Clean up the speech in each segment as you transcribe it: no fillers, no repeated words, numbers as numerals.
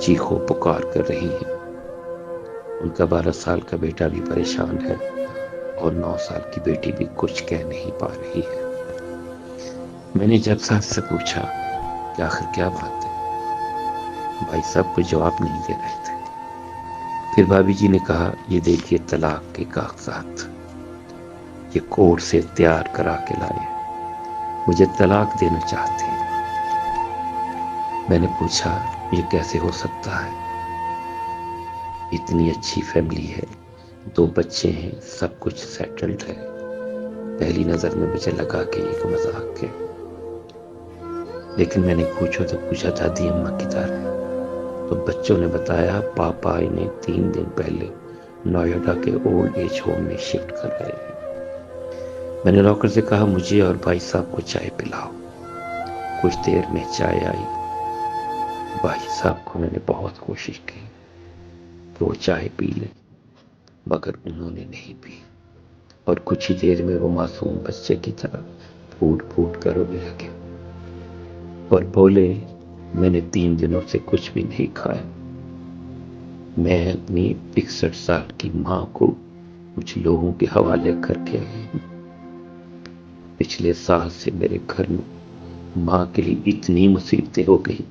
چیخو پکار کر رہی ہیں۔ ان کا 12 سال کا بیٹا بھی پریشان ہے اور 9 سال کی بیٹی بھی کچھ کہہ نہیں پا رہی ہے۔ میں نے جج صاحب سے پوچھا کہ آخر کیا بات ہے؟ بھائی صاحب کوئی جواب نہیں دے رہے تھے۔ پھر بھابھی جی نے کہا، یہ دیکھیے طلاق کے کاغذات، یہ کورٹ سے تیار کرا کے لائے، مجھے طلاق دینا چاہتے ہیں۔ میں نے پوچھا یہ کیسے ہو سکتا ہے؟ اتنی اچھی فیملی ہے، 2 بچے ہیں، سب کچھ سیٹلڈ ہے۔ پہلی نظر میں مجھے لگا کہ یہ تو مذاق ہے، لیکن میں نے پوچھا دادی اماں کدھر ہے؟ تو بچوں نے بتایا پاپا انہیں 3 دن پہلے نوئیڈا کے اولڈ ایج ہوم میں شفٹ کر رہے ہیں۔ میں نے نوکر سے کہا مجھے اور بھائی صاحب کو چائے پلاؤ۔ کچھ دیر میں چائے آئی۔ بھائی صاحب کو میں نے بہت کوشش کی کہ وہ چائے پی لیں، مگر انہوں نے نہیں پی، اور کچھ ہی دیر میں وہ معصوم بچے کی طرح پھوٹ پھوٹ کر رونے لگے اور بولے میں نے 3 دنوں سے کچھ بھی نہیں کھایا۔ میں اپنی 61 سال کی ماں کو کچھ لوگوں کے حوالے کر کے آئی ہوں۔ پچھلے سال سے میرے گھر میں ماں کے لیے اتنی مصیبتیں ہو گئی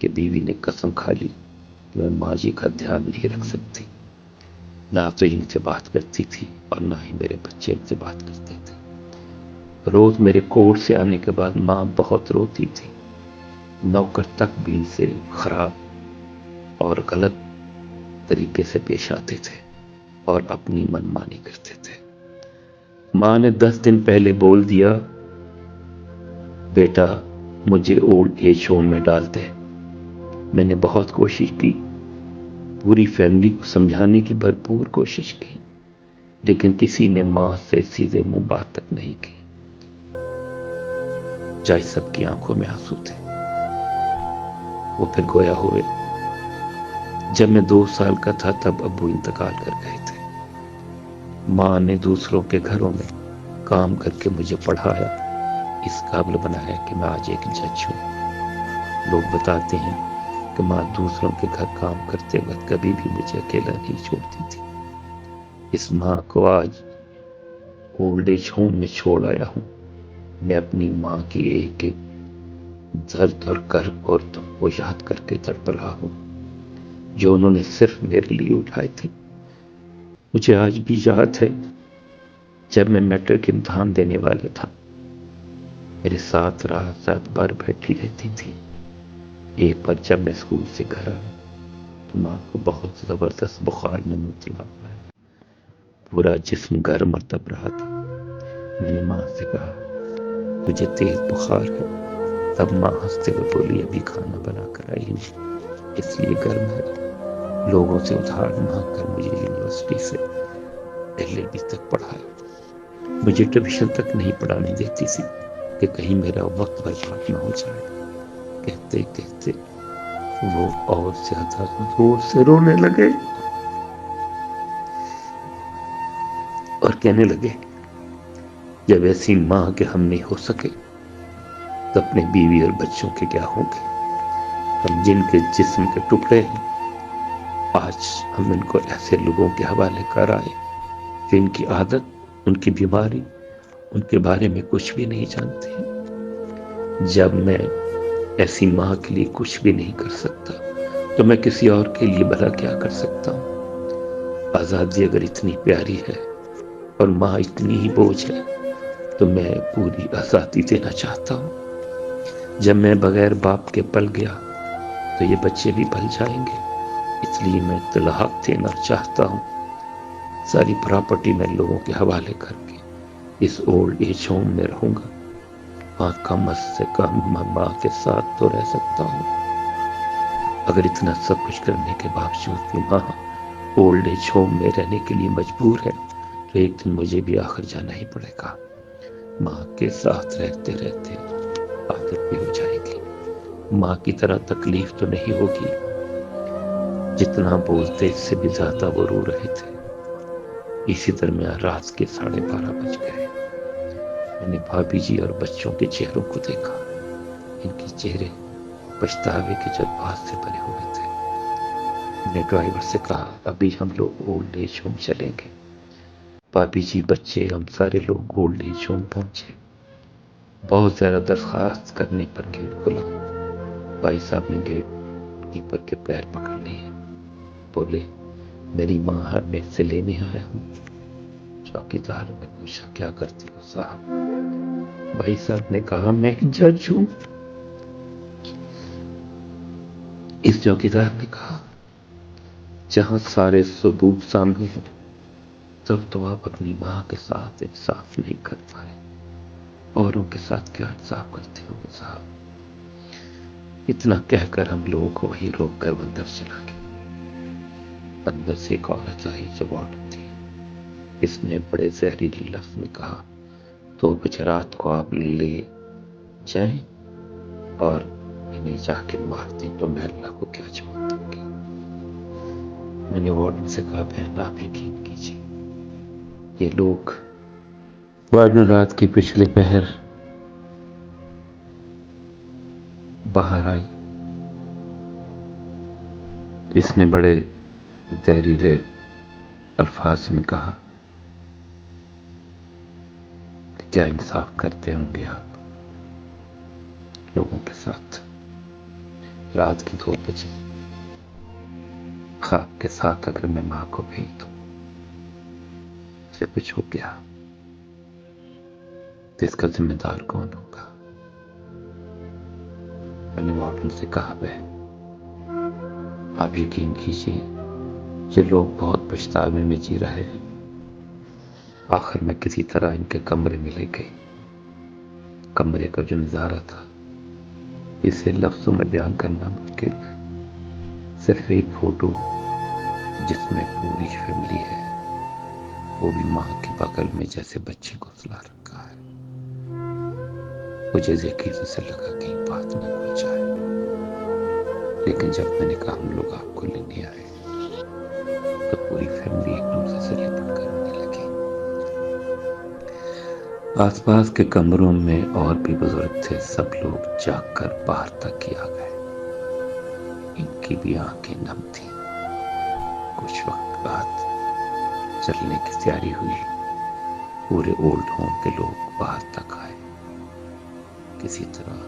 کہ بیوی نے قسم کھا لی کہ میں ماں جی کا دھیان نہیں رکھ سکتی۔ نہ تو ان سے بات کرتی تھی اور نہ ہی میرے بچے ان سے بات کرتے تھے۔ روز میرے کورٹ سے آنے کے بعد ماں بہت روتی تھی۔ نوکر تک بھی ان سے خراب اور غلط طریقے سے پیش آتے تھے اور اپنی منمانی کرتے تھے۔ ماں نے 10 دن پہلے بول دیا بیٹا مجھے اولڈ ایج ہوم میں ڈال دے۔ میں نے بہت کوشش کی، پوری فیملی کو سمجھانے کی بھرپور کوشش کی، لیکن کسی نے ماں سے سیدھے منہ بات تک نہیں کی۔ جج سب کی آنکھوں میں آنسو تھے۔ وہ پھر گویا ہوئے۔ جب میں 2 سال کا تھا تب ابو انتقال کر گئے تھے۔ ماں نے دوسروں کے گھروں میں کام کر کے مجھے پڑھایا، اس قابل بنایا کہ میں آج ایک جج ہوں۔ لوگ بتاتے ہیں کہ ماں دوسروں کے گھر کام کرتے وقت کبھی بھی مجھے اکیلا نہیں چھوڑتی تھی۔ اس ماں کو آج اولڈ ایج ہوم میں چھوڑ آیا ہوں۔ میں اپنی ماں کی ایک ایک درد اور کرب اور دکھ کو یاد کر کے تڑپ رہا ہوں جو انہوں نے صرف میرے لیے اٹھائے تھے۔ مجھے آج بھی یاد ہے جب میں میٹرک امتحان دینے والا تھا، میرے ساتھ رات بھر بیٹھی رہتی تھی۔ ایک بار جب میں اسکول سے گھر آیا تو ماں کو بہت زبردست بخار میں مبتلا ہوا ہے، پورا جسم گرم اور تپ رہا تھا۔ میں نے ماں سے کہا مجھے تیز بخار ہے، تب ماں ہنستے ہوئے بولی ابھی کھانا بنا کر آئی ہوں اس لیے گرم ہے۔ لوگوں سے ادھار مانگ کر مجھے یونیورسٹی سے LLB تک پڑھایا۔ مجھے ٹیوشن تک نہیں پڑھانے دیتی تھی کہ کہیں میرا وقت برباد نہ ہو جائے۔ کہتے کہتے وہ اور زیادہ زور سے رونے لگے اور کہنے لگے جب ایسی ماں کے ہم نہیں ہو سکے تو اپنے بیوی اور بچوں کے کیا ہوں گے؟ ہم جن کے جسم کے ٹکڑے ہیں آج ہم ان کو ایسے لوگوں کے حوالے کر آئے کہ ان کی عادت، ان کی بیماری، ان کے بارے میں کچھ بھی نہیں جانتے ہیں۔ جب میں ایسی ماں کے لیے کچھ بھی نہیں کر سکتا تو میں کسی اور کے لیے بھلا کیا کر سکتا ہوں؟ آزادی اگر اتنی پیاری ہے اور ماں اتنی ہی بوجھ ہے تو میں پوری آزادی دینا چاہتا ہوں۔ جب میں بغیر باپ کے پل گیا تو یہ بچے بھی پل جائیں گے، اس لیے میں طلاق دینا چاہتا ہوں۔ ساری پراپرٹی میں لوگوں کے حوالے کر کے اس اولڈ ایج ہوم میں رہوں گا۔ ماں کم از سے کم ماں کے ساتھ تو رہ سکتا ہوں۔ اگر اتنا سب کچھ کرنے کے باوجود بھی ماں اولڈ ایج ہوم میں رہنے کے لیے مجبور ہے تو ایک دن مجھے بھی آخر جانا ہی پڑے گا۔ ماں کے ساتھ رہتے رہتے عادت بھی ہو جائے گی۔ ماں کی طرح تکلیف تو نہیں ہوگی۔ جتنا بولتے اس سے بھی زیادہ وہ رو رہے تھے۔ اسی درمیان رات کے 12:30 بج گئے۔ میں نے بھابھی جی اور بچوں کے چہروں کو دیکھا۔ ان کے چہرے پچھتاوے کے جذبات سے بھرے ہوئے تھے۔ نے ڈرائیور سے کہا ابھی ہم لوگ اولڈ ایج ہوم چلیں گے. بھابھی جی بچے ہم سارے لوگ اولڈ ایج ہوم پہنچے. بہت زیادہ درخواست کرنے پر گیٹ کھلا. بھائی صاحب نے گیٹ کیپر کے پیر پکڑ لیے. بولے میری ماں ہر میں سے لینے آیا ہوں. چوکیدار نے پوچھا کیا کرتی ہو صاحب؟ بھائی صاحب نے کہا میں جج ہوں. اس چوکیدار نے کہا جہاں سارے ثبوت سامنے ہیں تب تو آپ اپنی ماں کے ساتھ انصاف نہیں کر پائے. اوروں کے ساتھ کیا انصاف کرتے ہو گے صاحب؟ اتنا کہہ کر ہم لوگوں کو وہی روک کر اندر چلا گیا. اندر سے ایک عورت آئی جو وارڈن تھی. اس نے بڑے زہریلی لفظ میں کہا 2 بجے رات کو آپ لے جائیں اور انہیں جا کے مار دیں تو میں اللہ کو کیا جواب دوں گی. میں نے وارڈن سے کہا بہن آپ یقین کیجیے یہ لوگ وارڈن رات کی پچھلے پہر باہر آئی. اس نے بڑے زہریلے الفاظ میں کہا کیا انصاف کرتے ہوں گے آپ لوگوں کے ساتھ؟ رات کی 2 بجے خواب کے ساتھ اگر میں ماں کو بھیج دوں سے کچھ ہو گیا تو اس کا ذمہ دار کون ہوگا؟ میں نے وارڈن سے کہا بہن آپ یقین کیجیے یہ لوگ بہت پچھتاوے میں جی رہے ہیں. آخر میں کسی طرح ان کے کمرے میں لے گئی. کمرے کا جو نظارہ تھا اسے لفظوں میں بیان کرنا مشکل ہے. صرف ایک فوٹو جس میں پوری فیملی ہے وہ بھی ماں کے بغل میں جیسے بچے کو سلا رکھا ہے. مجھے یقین سے لگا کہ بات نہ کھل جائے لیکن جب میں نے کہا ہم لوگ آپ کو لینے آئے تو پوری فیملی ایک دوسرے سے لپٹ کر رونے لگی. آس پاس کے کمروں میں اور بھی بزرگ تھے. سب لوگ جاگ کر باہر تک ہی آ گئے. ان کی بھی آنکھیں نم تھیں. کچھ وقت بعد چلنے کی تیاری ہوئی. پورے اولڈ ہوم کے لوگ باہر تک آئے. کسی طرح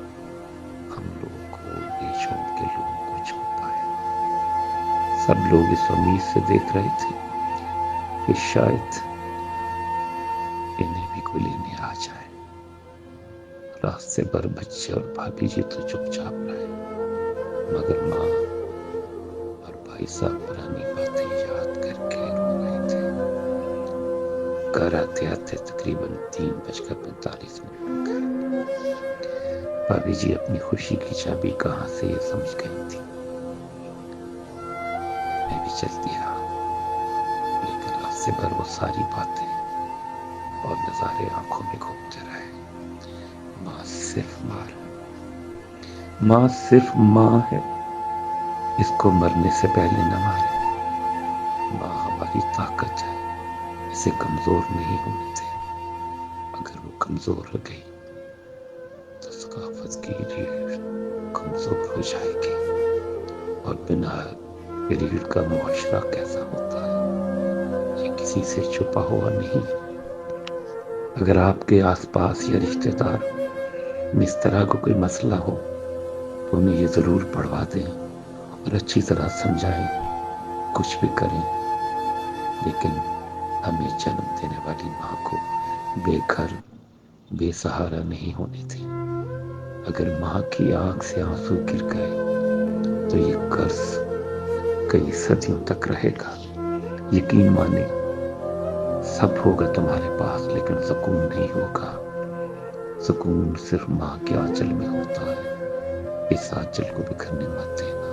ہم لوگ اولڈ ایج ہوم کے لوگوں کو چھوڑ پائے. سب لوگ اس امید سے دیکھ رہے تھے کہ شاید انہیں بھی کوئی لینے آ جائے. راستے پر بچے اور بھابھی جی تو چپ چاپ رہے مگر ماں اور بھائی صاحب پرانی باتیں یاد کر کے رو رہے تھے. گھر آتے آتے تقریباً 3:45 ہو گئے. بھابھی جی اپنی خوشی کی چابی کہاں سے یہ سمجھ گئی تھی. میں بھی چل دیا لیکن راستے پر وہ ساری باتیں اور نظارے آنکھوں میں گھومتے رہے. ماں صرف ماں صرف ماں ہے. اس کو مرنے سے پہلے نہ مارے. ماں ہماری طاقت ہے. اسے کمزور نہیں ہونے دے. اگر وہ کمزور ہو گئی تو ثقافت کی ریڑھ کمزور ہو جائے گی اور بنا ریڑھ کا معاشرہ کیسا ہوتا ہے یہ کسی سے چھپا ہوا نہیں. اگر آپ کے آس پاس یا رشتہ دار میں اس طرح کا کوئی مسئلہ ہو تو انہیں یہ ضرور پڑھوا دیں اور اچھی طرح سمجھائیں. کچھ بھی کریں لیکن ہمیں جنم دینے والی ماں کو بے گھر بے سہارا نہیں ہونے دیں. اگر ماں کی آنکھ سے آنسو گر گئے تو یہ قرض کئی صدیوں تک رہے گا. یقین مانے سب ہوگا تمہارے پاس لیکن سکون نہیں ہوگا. سکون صرف ماں کے آنچل میں ہوتا ہے. اس آنچل کو بکھرنے مت دینا.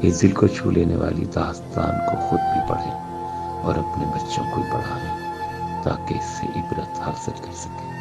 اس دل کو چھو لینے والی داستان کو خود بھی پڑھیں اور اپنے بچوں کو پڑھائیں تاکہ اس سے عبرت حاصل کر سکیں.